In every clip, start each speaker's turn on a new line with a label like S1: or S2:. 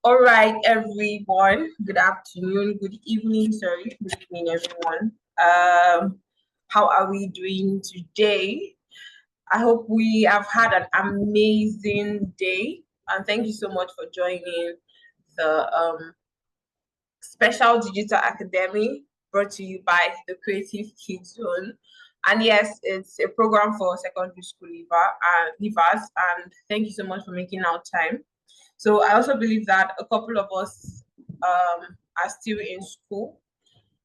S1: All right, everyone. Good afternoon, good evening, sorry, good evening, everyone. How are we doing today? I hope we have had an amazing day, and thank you so much for joining the Special Digital Academy brought to you by the Creative Kids Zone. And yes, it's a program for secondary school leavers, and thank you so much for making our time. So I also believe that a couple of us are still in school.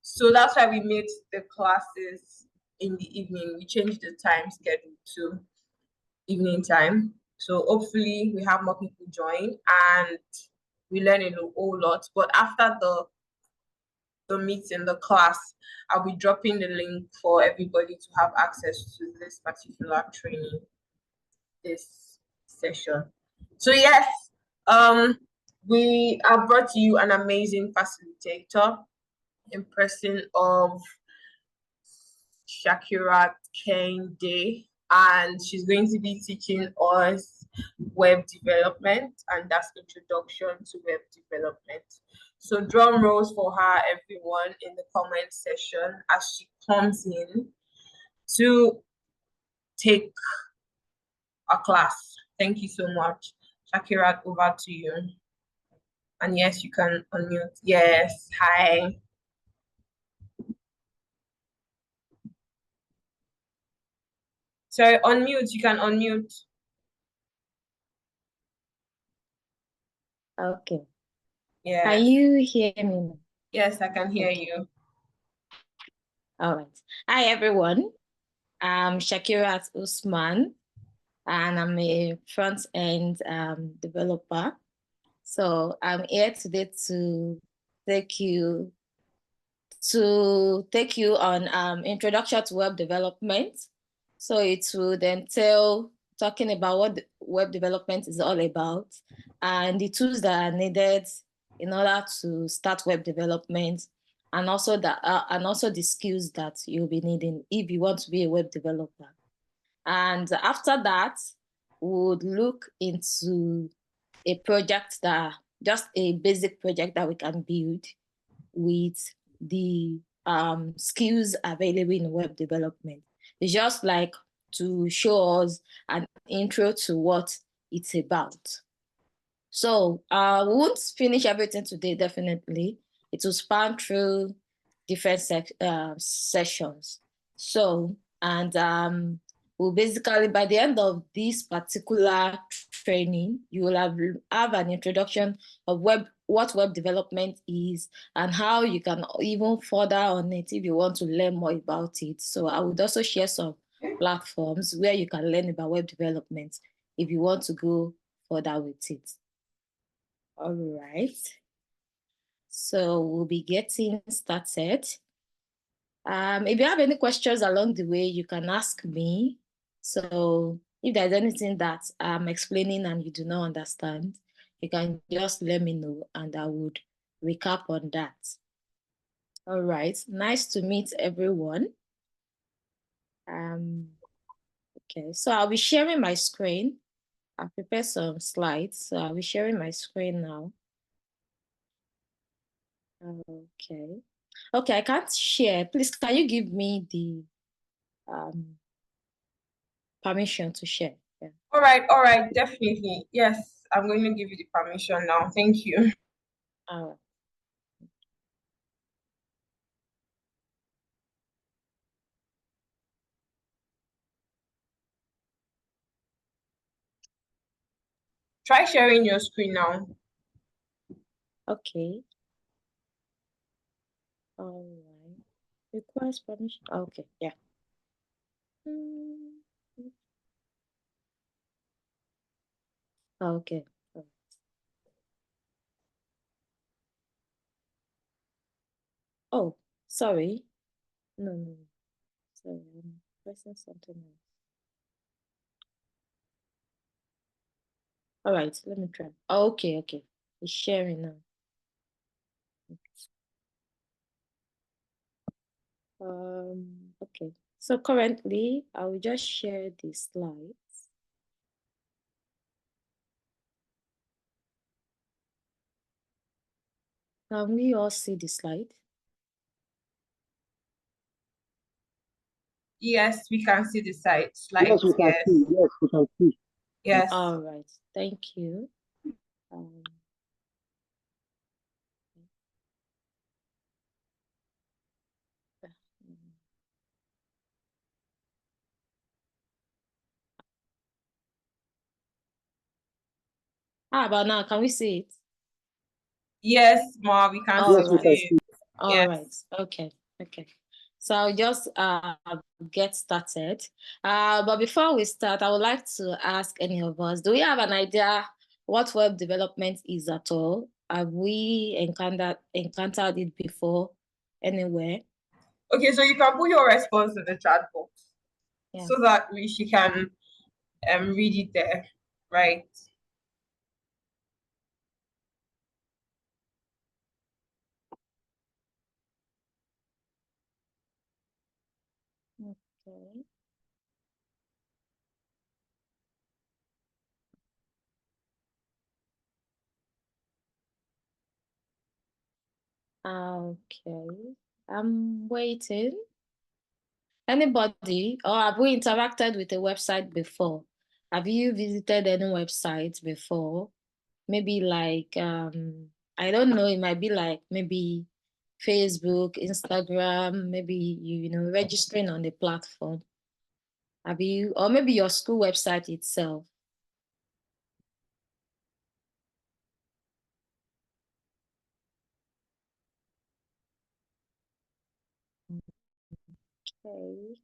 S1: So that's why we made the classes in the evening. We changed the time schedule to evening time. So hopefully we have more people join and we learn a whole lot. But after the meeting, the class, I'll be dropping the link for everybody to have access to this particular training, this session. So yes, we have brought to you an amazing facilitator in person of Sakirat Kehinde, and she's going to be teaching us web development, and that's introduction to web development. So drum rolls for her, everyone, in the comment section as she comes in to take a class. Thank you so much. Sakirat, over to you. And yes, you can unmute. Yes, hi. So unmute, you can unmute.
S2: Okay.
S1: Yeah.
S2: Can you hear me?
S1: Yes, I can hear you.
S2: All right. Hi, everyone. I'm Sakirat Usman, and I'm a front-end developer. So I'm here today to take you on introduction to web development. So it will entail talking about what web development is all about and the tools that are needed in order to start web development, and also the skills that you'll be needing if you want to be a web developer. And after that, we would look into a project just a basic project that we can build with the skills available in web development. It's just like to show us an intro to what it's about. So we won't finish everything today, definitely. It will span through different sessions. So, and we'll basically, by the end of this particular training, you will have an introduction of what web development is and how you can even further on it if you want to learn more about it. So I would also share some platforms where you can learn about web development if you want to go further with it. All right. So we'll be getting started. If you have any questions along the way, you can ask me. So if there's anything that I'm explaining and you do not understand, you can just let me know and I would recap on that. All right. Nice to meet everyone. Okay, so I'll be sharing my screen. I've prepared some slides, so I'll be sharing my screen now. Okay. Okay, I can't share. Please, can you give me the permission to share? Yeah.
S1: All right, definitely. Yes, I'm going to give you the permission now. Thank you.
S2: All right.
S1: Try sharing your screen now.
S2: Okay. All right. Request permission. Okay, yeah. Okay. Oh, sorry. No. Sorry, I'm pressing something else. All right, let me try. Oh, okay. It's sharing now. Okay. So currently, I will just share the slides. Can we all see the slide?
S1: Yes, we can see the slide.
S3: Yes, we can see. Yes, we can see.
S1: Yes.
S2: All right. Thank you. How about now? Can we see it?
S1: Yes, Ma, we can
S3: Yes, we can
S1: see
S3: see.
S1: it.
S2: All
S1: Yes.
S2: right. Okay. Okay. So I'll just get started. But before we start, I would like to ask any of us, do we have an idea what web development is at all? Have we encountered it before anywhere?
S1: Okay, so you can put your response in the chat box
S2: Yeah.
S1: so that she can read it there, right?
S2: Okay. Okay. I'm waiting. Anybody, or have we interacted with a website before? Have you visited any website before? Maybe like, I don't know, it might be like maybe Facebook, Instagram, maybe you know, registering on the platform. Have you, or maybe your school website itself? Okay.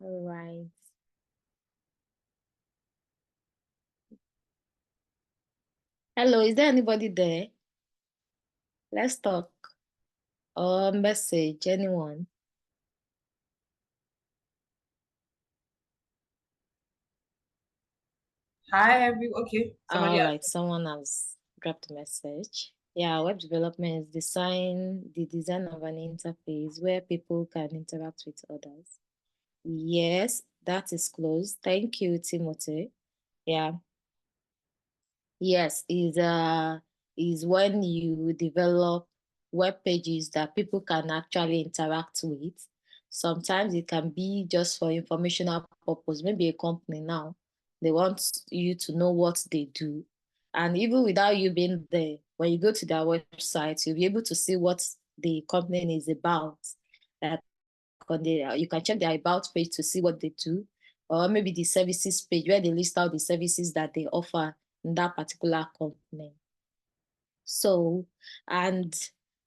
S2: All right. Hello, is there anybody there? Let's talk. Or message, anyone?
S1: Hi, everyone. Okay, somebody
S2: All
S1: else.
S2: right, someone has dropped a message. Yeah, web development is the design of an interface where people can interact with others. Yes, that is close. Thank you, Timothy. Yeah. Yes, is when you develop web pages that people can actually interact with. Sometimes it can be just for informational purpose. Maybe a company now, they want you to know what they do. And even without you being there, when you go to their website, you'll be able to see what the company is about. Like you can check their about page to see what they do, or maybe the services page where they list out the services that they offer in that particular company. So, and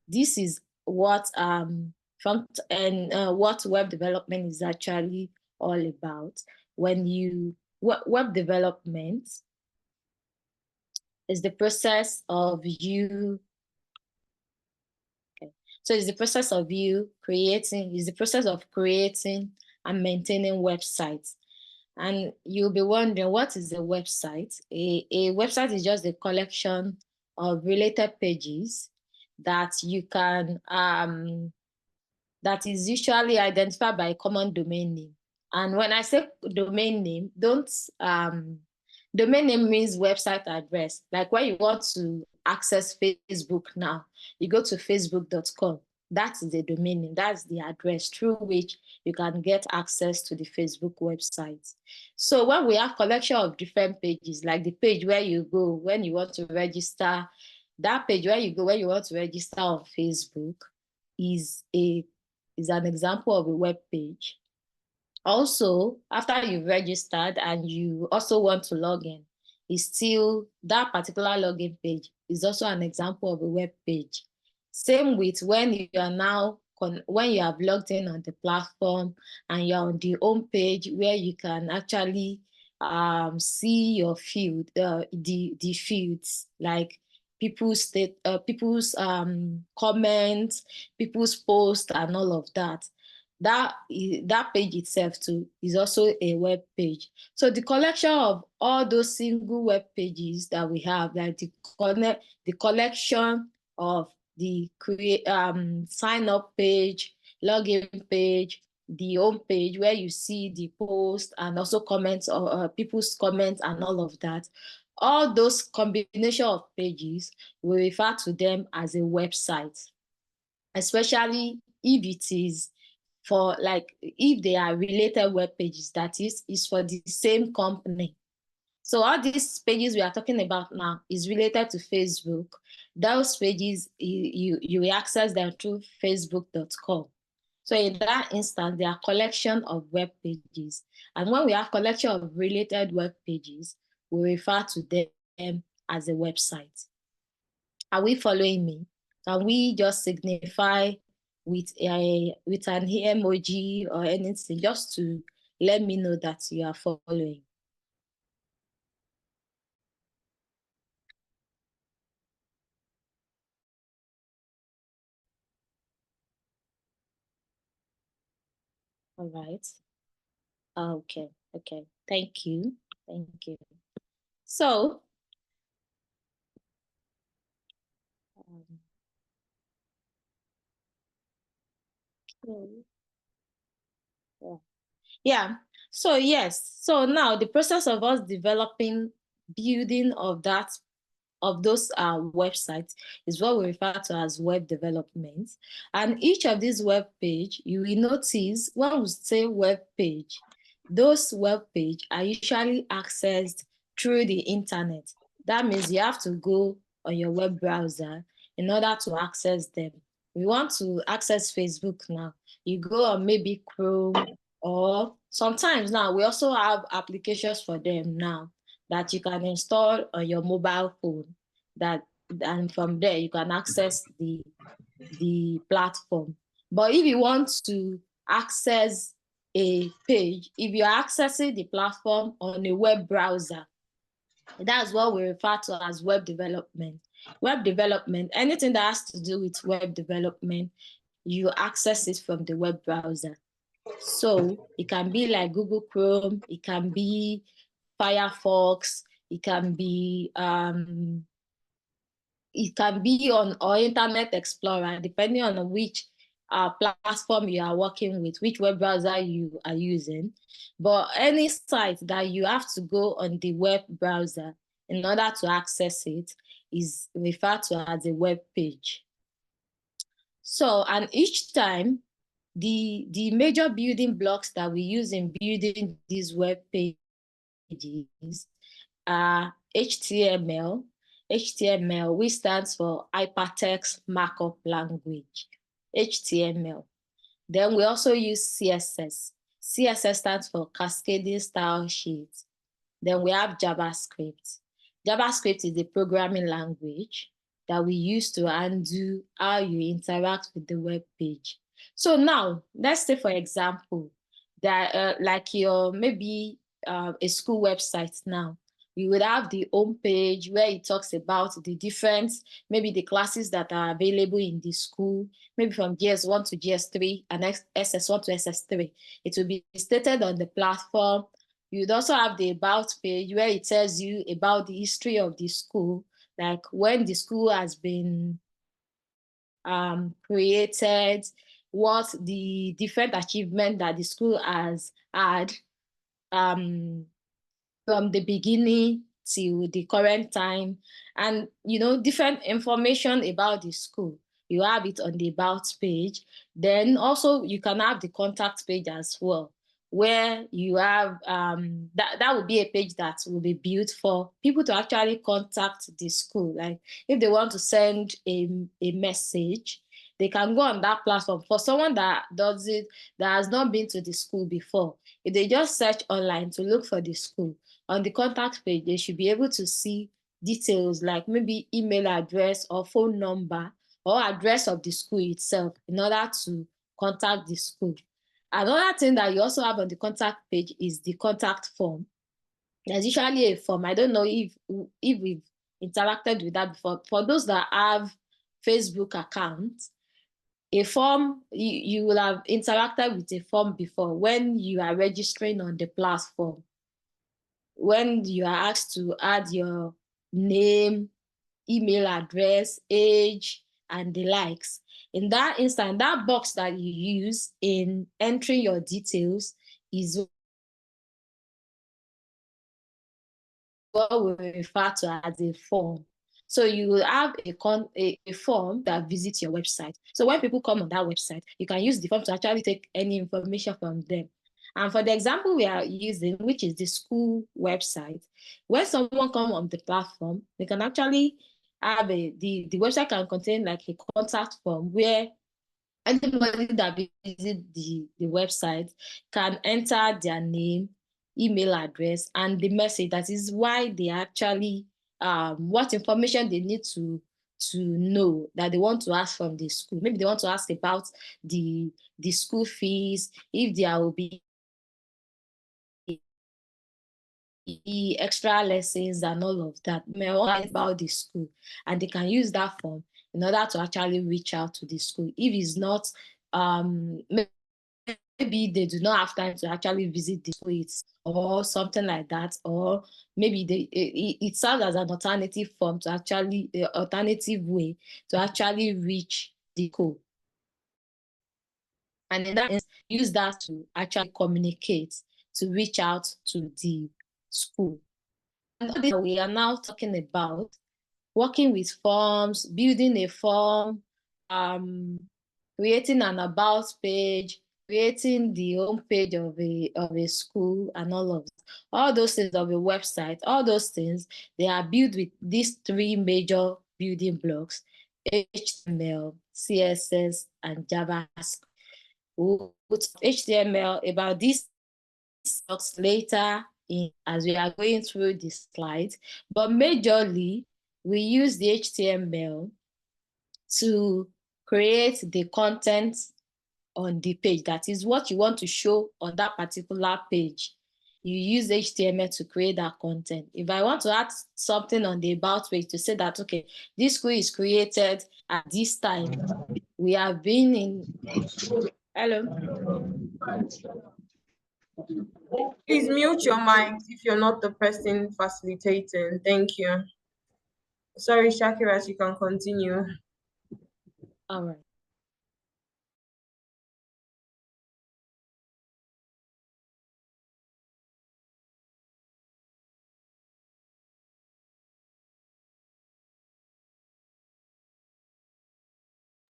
S2: this is what what web development is actually all about. When you web development is the process of you. Okay. So it's the process of you creating. Is the process of creating and maintaining websites. And you'll be wondering, what is a website? A website is just a collection of related pages that you can, that is usually identified by a common domain name. And when I say domain name, domain name means website address. Like when you want to access Facebook now, you go to facebook.com. That's the domain name, that's the address through which you can get access to the Facebook website. So when we have collection of different pages, like the page where you go when you want to register, that page where you go when you want to register on Facebook is an example of a web page. Also, after you've registered and you also want to log in, is still that particular login page is also an example of a web page. Same with when you are now when you have logged in on the platform and you're on the home page where you can actually see your field, the fields like people's comments, people's posts, and all of that. That page itself too is also a web page. So the collection of all those single web pages that we have, like the collection of the sign up page, login page, the home page where you see the post and also comments or people's comments and all of that. All those combination of pages, we refer to them as a website, especially if it is for like, if they are related web pages, that is for the same company. So all these pages we are talking about now is related to Facebook. Those pages, you will access them through facebook.com. So in that instance, they are collection of web pages. And when we have collection of related web pages, we refer to them as a website. Are we following me? Can we just signify with an emoji or anything just to let me know that you are following? All right. Okay. Okay. Thank you. Thank you. So, yeah. So yes. So now the process of us developing, building of those websites is what we refer to as web development. And each of these web page, you will notice when we say web page, those web page are usually accessed through the internet. That means you have to go on your web browser in order to access them. We want to access Facebook now. You go on maybe Chrome, or sometimes now we also have applications for them now that you can install on your mobile phone, and from there you can access the platform. But if you want to access a page, if you're accessing the platform on a web browser, that's what we refer to as web development. Web development, anything that has to do with web development, you access it from the web browser. So it can be like Google Chrome, it can be Firefox, it can be on or Internet Explorer, depending on which platform you are working with, which web browser you are using. But any site that you have to go on the web browser in order to access it is referred to as a web page. So, and each time, the major building blocks that we use in building these web pages are HTML. HTML, which stands for Hypertext Markup Language, HTML. Then we also use CSS. CSS stands for Cascading Style Sheet. Then we have JavaScript. JavaScript is the programming language that we use to undo how you interact with the web page. So now, let's say, for example, that like your maybe a school website now, you would have the home page where it talks about the different, maybe the classes that are available in the school, maybe from GS1 to GS3 and SS1 to SS3. It will be stated on the platform. You'd also have the about page where it tells you about the history of the school, like when the school has been created, what the different achievement that the school has had from the beginning till the current time, and different information about the school. You have it on the about page. Then also you can have the contact page as well, where you have that would be a page that will be built for people to actually contact the school. Like if they want to send a message, they can go on that platform. For someone that does it, that has not been to the school before, if they just search online to look for the school, on the contact page, they should be able to see details like maybe email address or phone number or address of the school itself in order to contact the school. Another thing that you also have on the contact page is the contact form. There's usually a form. I don't know if we've interacted with that before. For those that have Facebook accounts, a form, you will have interacted with a form before when you are registering on the platform. When you are asked to add your name, email address, age, and the likes. In that instant, that box that you use in entering your details is what we refer to as a form. So you will have a form that visits your website. So when people come on that website, you can use the form to actually take any information from them. And for the example we are using, which is the school website, when someone comes on the platform, they can actually have the website can contain like a contact form where anybody that visits the website can enter their name, email address, and the message. That is why they actually what information they need to know that they want to ask from the school. Maybe they want to ask about the school fees, if there will be extra lessons and all of that. About the school, and they can use that form in order to actually reach out to the school. If it's not maybe they do not have time to actually visit the school or something like that, or maybe it serves as an alternative form to actually alternative way to actually reach the school. And then that is use that to actually communicate, to reach out to the school. And this we are now talking about working with forms, building a form, creating an about page, creating the home page of a school, and all of that. All those things of a website, all those things, they are built with these three major building blocks: HTML, CSS, and JavaScript. We'll put HTML about this later as we are going through the slides, but majorly we use the HTML to create the content on the page. That is what you want to show on that particular page. You use HTML to create that content. If I want to add something on the about page to say that, okay, this school is created at this time. We have been in, hello?
S1: Please mute your mic if you're not the person facilitating. Thank you. Sorry, Sakirat, you can continue.
S2: All right.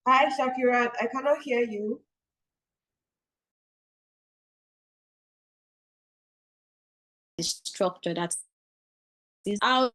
S1: Hi, Sakirat, I cannot hear you.
S2: The structure that is how